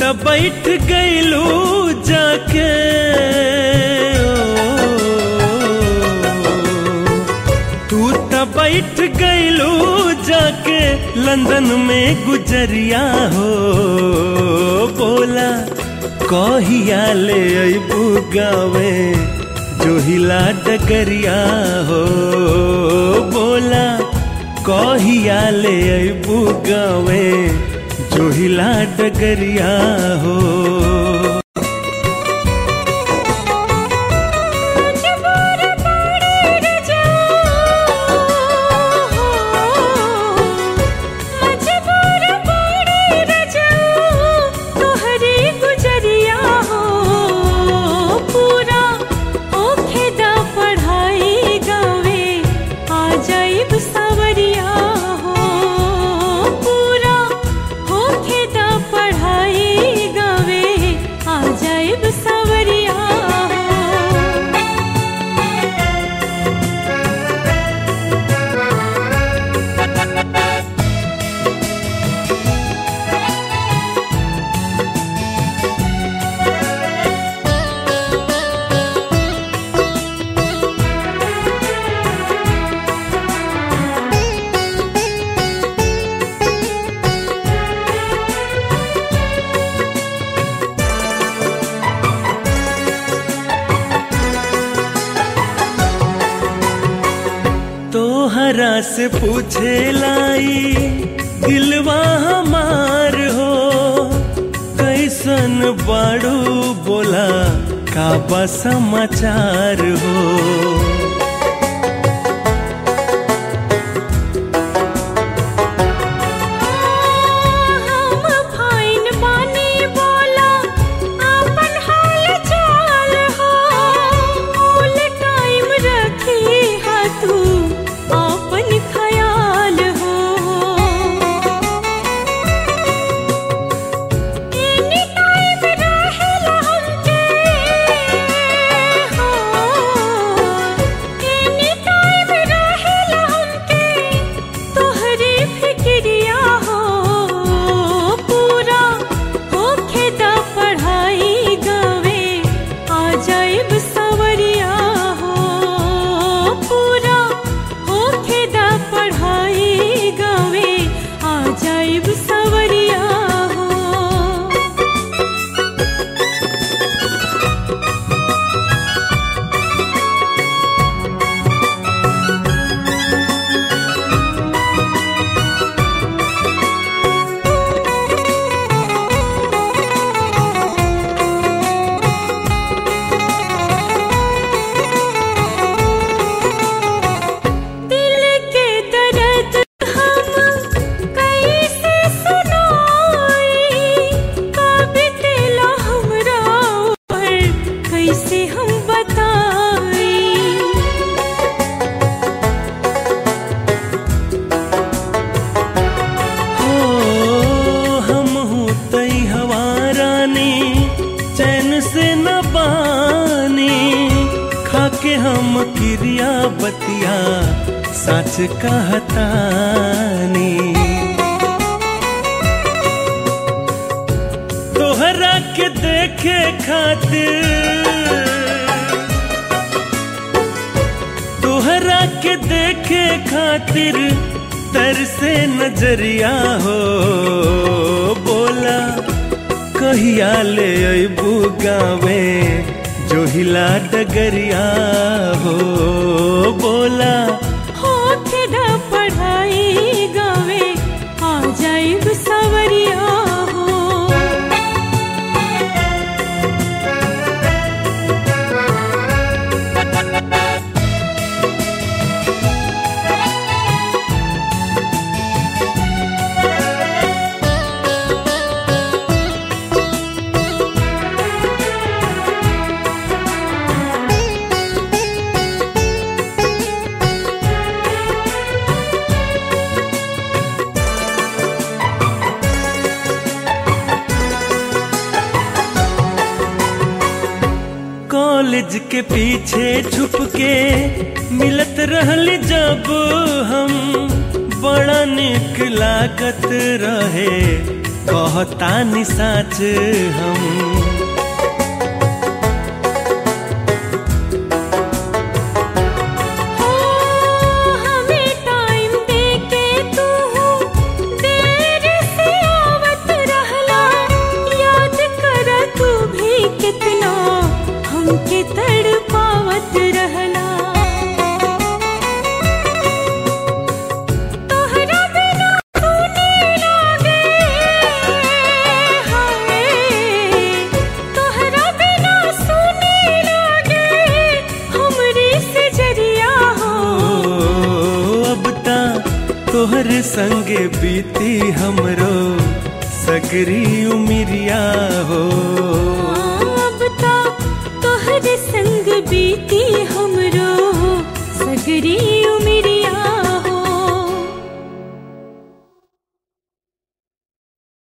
त बैठ गईलू जाके, तू त बैठ गईलू जाके लंदन में गुजरिया हो। बोला कहिया ले अइबू गावे जोहिला डगरिया हो। बोला कहिया ले अइबू गावे जोहिला डगरिया हो। तोहरा से पूछे लाई दिलवा हमार हो, कैसन बाड़ू बोला का बा समाचार हो। के हम किरिया बतिया सच कहतानी। तोहरा के देखे खातिर, तोहरा के देखे खातिर तरसे नजरिया हो। बोला कहिया ले अइबू गावे जोहिला डगरिया हो। बोला होखे दा पढ़ाई गावे आ जाइब सवरिया हो। कॉलेज के पीछे छुप के मिलत रहली जब हम, बड़ा निक लागत रहे कहतानी साच हम। हमें टाइम देके तू देर से आवत रहला, याद कर तू भी कितना हमके तड़पावत रहला। तोहरा बिना सुने लागे हाय, तोहरा बिना सुने लागे हमरी सजरिया हो। अब ता तोहर संगे बीती हमरो सगरी उमिरिया हो। अब ता तोहर संग बीती